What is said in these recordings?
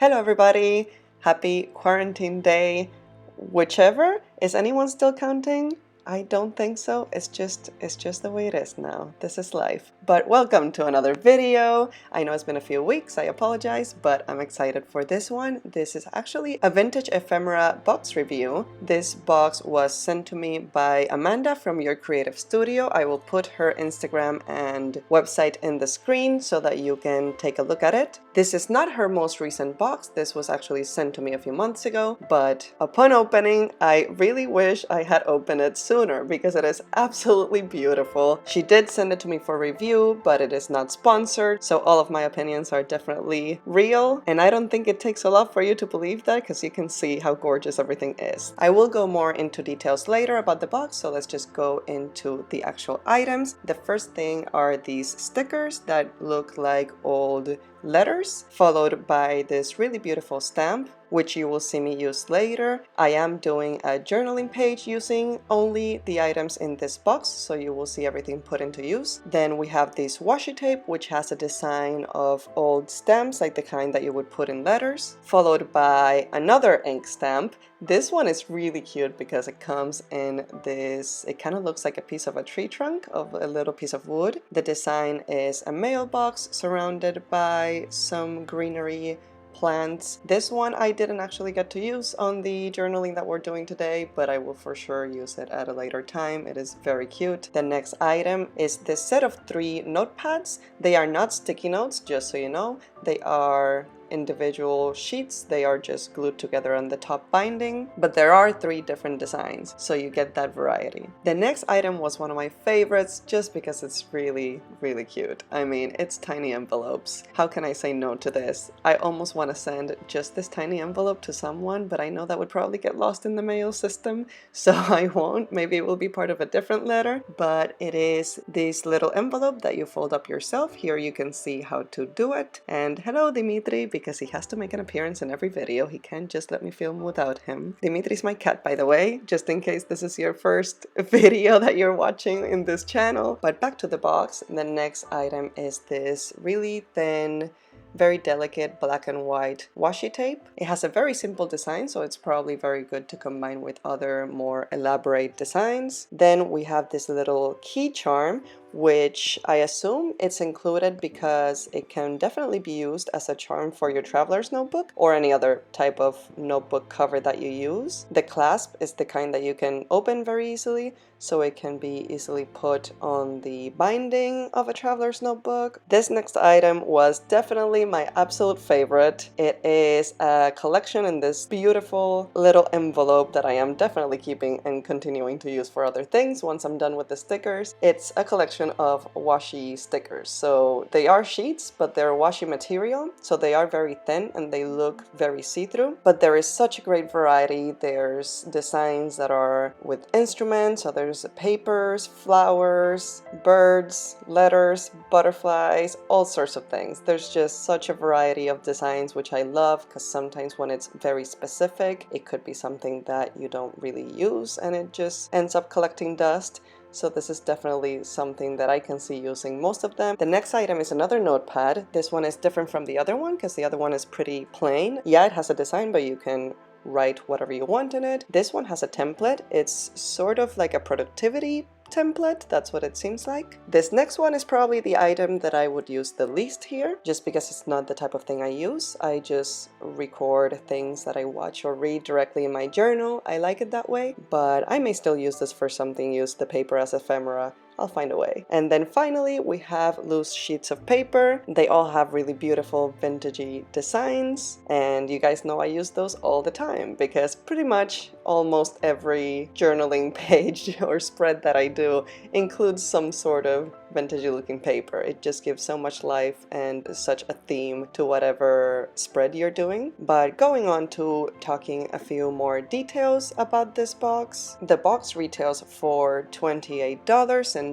Hello everybody! Happy quarantine day, whichever. Is anyone still counting? I don't think so. It's just the way it is now. This is life. But welcome to another video. I know it's been a few weeks, I apologize, but I'm excited for this one. This is actually a vintage ephemera box review. This box was sent to me by Amanda from Your Creative Studio. I will put her Instagram and website in the screen so that you can take a look at it. This is not her most recent box. This was actually sent to me a few months ago, but upon opening, I really wish I had opened it sooner because it is absolutely beautiful. She did send it to me for review, but it is not sponsored, so all of my opinions are definitely real, and I don't think it takes a lot for you to believe that because you can see how gorgeous everything is. I will go more into details later about the box, so let's just go into the actual items. The first thing are these stickers that look like old letters, followed by this really beautiful stamp, which you will see me use later. I am doing a journaling page using only the items in this box, so you will see everything put into use. Then we have this washi tape, which has a design of old stamps, like the kind that you would put in letters, followed by another ink stamp. This one is really cute because it comes in this, it kind of looks like a piece of a tree trunk of a little piece of wood. The design is a mailbox surrounded by some greenery plants. This one I didn't actually get to use on the journaling that we're doing today, but I will for sure use it at a later time. It is very cute. The next item is this set of 3 notepads. They are not sticky notes, just so you know. They are individual sheets. They are just glued together on the top binding, but there are 3 different designs, so you get that variety. The next item was one of my favorites just because it's really cute. I mean, it's tiny envelopes. How can I say no to this? I almost want to send just this tiny envelope to someone, but I know that would probably get lost in the mail system, so I won't. Maybe it will be part of a different letter, but it is this little envelope that you fold up yourself. Here you can see how to do it. And hello Dimitri, because he has to make an appearance in every video. He can't just let me film without him. Dimitri's my cat, by the way, just in case this is your first video that you're watching in this channel. But back to the box. The next item is this really thin, very delicate black and white washi tape. It has a very simple design, so it's probably very good to combine with other more elaborate designs. Then we have this little key charm, which I assume it's included because it can definitely be used as a charm for your traveler's notebook or any other type of notebook cover that you use. The clasp is the kind that you can open very easily, so it can be easily put on the binding of a traveler's notebook. This next item was definitely my absolute favorite. It is a collection in this beautiful little envelope that I am definitely keeping and continuing to use for other things once I'm done with the stickers. It's a collection of washi stickers. So they are sheets, but they're washi material, so they are very thin and they look very see-through. But there is such a great variety. There's designs that are with instruments, so there's papers, flowers, birds, letters, butterflies, all sorts of things. There's just such a variety of designs, which I love because sometimes when it's very specific, it could be something that you don't really use and it just ends up collecting dust. So this is definitely something that I can see using most of them. The next item is another notepad. This one is different from the other one because the other one is pretty plain. Yeah, it has a design, but you can write whatever you want in it. This one has a template. It's sort of like a productivity template, that's what it seems like. This next one is probably the item that I would use the least here, just because it's not the type of thing I use. I just record things that I watch or read directly in my journal. I like it that way, but I may still use this for something, use the paper as ephemera. I'll find a way. And then finally we have loose sheets of paper. They all have really beautiful vintagey designs, and you guys know I use those all the time because pretty much almost every journaling page or spread that I do includes some sort of vintagey looking paper. It just gives so much life and such a theme to whatever spread you're doing. But going on to talking a few more details about this box. The box retails for $28.20,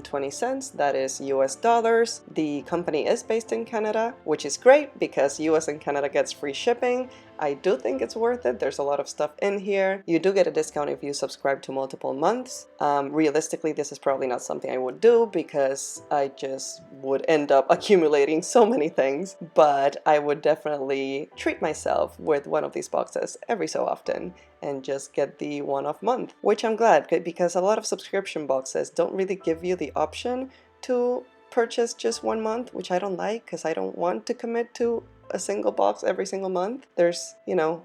that is US dollars. The company is based in Canada, which is great because US and Canada gets free shipping. I do think it's worth it. There's a lot of stuff in here. You do get a discount if you subscribe to multiple months. Realistically, this is probably not something I would do because I just would end up accumulating so many things, but I would definitely treat myself with one of these boxes every so often and just get the one-off month, which I'm glad, because a lot of subscription boxes don't really give you the option to purchase just 1 month, which I don't like because I don't want to commit to a single box every single month. There's,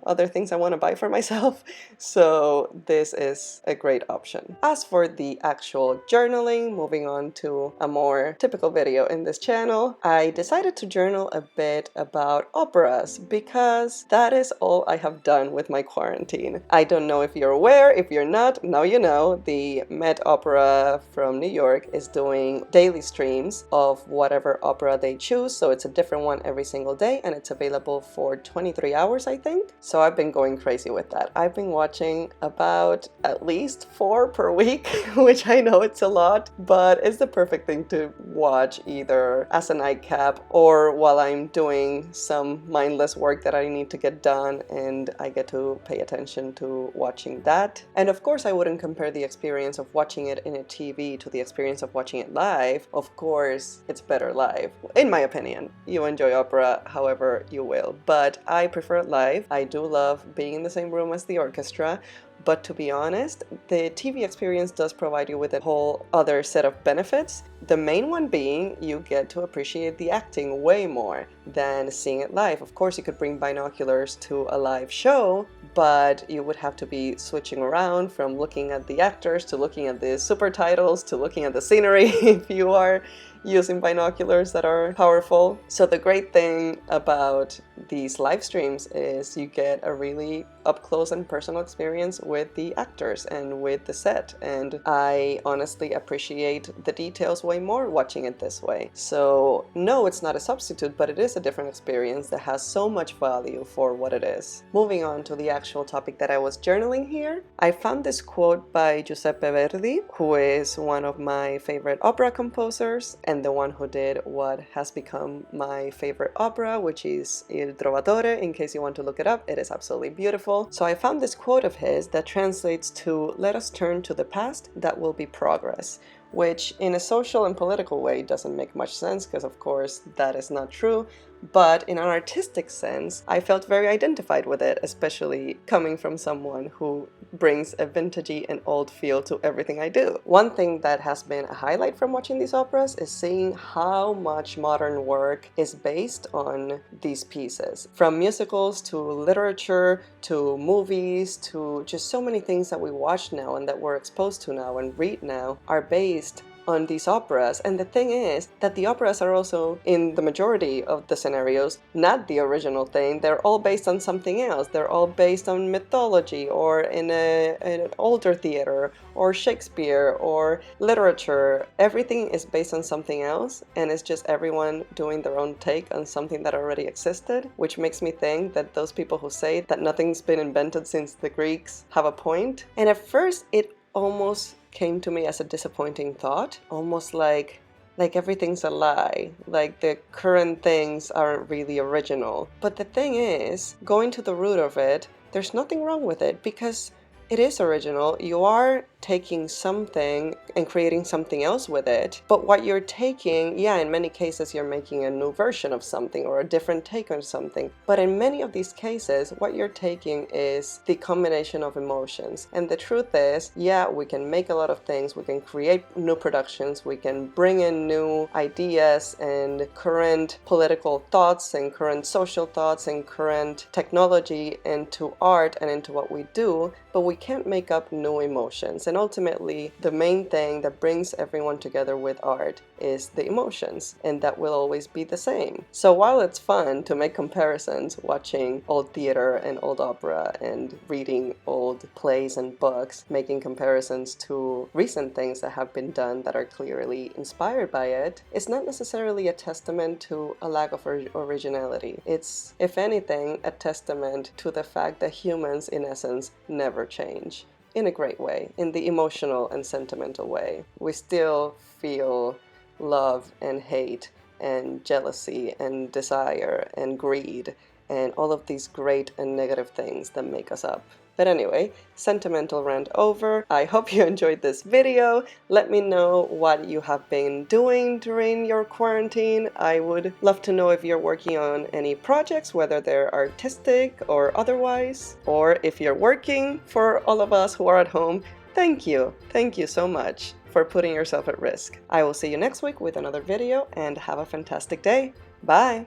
other things I want to buy for myself. So this is a great option. As for the actual journaling, moving on to a more typical video in this channel, I decided to journal a bit about operas because that is all I have done with my quarantine. I don't know if you're aware. If you're not, now you know. The Met Opera from New York is doing daily streams of whatever opera they choose. So it's a different one every single day, and it's available for 23 hours, I think. So I've been going crazy with that. I've been watching about at least 4 per week, which I know it's a lot, but it's the perfect thing to watch either as a nightcap or while I'm doing some mindless work that I need to get done, and I get to pay attention to watching that. And of course, I wouldn't compare the experience of watching it in a TV to the experience of watching it live. Of course, it's better live, in my opinion. You enjoy opera however you will, but I prefer it live. I do love being in the same room as the orchestra, but to be honest, the TV experience does provide you with a whole other set of benefits. The main one being you get to appreciate the acting way more than seeing it live. Of course, you could bring binoculars to a live show, but you would have to be switching around from looking at the actors to looking at the super titles to looking at the scenery if you are using binoculars that are powerful. So the great thing about these live streams is you get a really up close and personal experience with the actors and with the set, and I honestly appreciate the details way more watching it this way. So no, it's not a substitute, but it is a different experience that has so much value for what it is. Moving on to the actual topic that I was journaling here, I found this quote by Giuseppe Verdi, who is one of my favorite opera composers and the one who did what has become my favorite opera, which is Il Trovatore. In case you want to look it up, it is absolutely beautiful. So I found this quote of his that translates to, "Let us turn to the past, that will be progress," which in a social and political way doesn't make much sense because of course that is not true, but in an artistic sense I felt very identified with it, especially coming from someone who brings a vintagey and old feel to everything I do. One thing that has been a highlight from watching these operas is seeing how much modern work is based on these pieces. From musicals to literature to movies to just so many things that we watch now and that we're exposed to now and read now are based on these operas. And the thing is that the operas are also, in the majority of the scenarios, not the original thing. They're all based on something else. They're all based on mythology or in an older theater or Shakespeare or literature. Everything is based on something else, and it's just everyone doing their own take on something that already existed, which makes me think that those people who say that nothing's been invented since the Greeks have a point. And at first it almost came to me as a disappointing thought, almost like everything's a lie, like the current things aren't really original. But the thing is, going to the root of it, there's nothing wrong with it because it is original. You are taking something and creating something else with it, but what you're taking, yeah, in many cases you're making a new version of something or a different take on something, but in many of these cases what you're taking is the combination of emotions. And the truth is, yeah, we can make a lot of things, we can create new productions, we can bring in new ideas and current political thoughts and current social thoughts and current technology into art and into what we do, but we can't make up new emotions. And ultimately, the main thing that brings everyone together with art is the emotions, and that will always be the same. So while it's fun to make comparisons, watching old theater and old opera and reading old plays and books, making comparisons to recent things that have been done that are clearly inspired by it, it's not necessarily a testament to a lack of originality. It's, if anything, a testament to the fact that humans, in essence, never change. In a great way, in the emotional and sentimental way. We still feel love and hate and jealousy and desire and greed and all of these great and negative things that make us up. But anyway, sentimental rant over. I hope you enjoyed this video. Let me know what you have been doing during your quarantine. I would love to know if you're working on any projects, whether they're artistic or otherwise, or if you're working. For all of us who are at home, thank you. Thank you so much for putting yourself at risk. I will see you next week with another video, and have a fantastic day. Bye!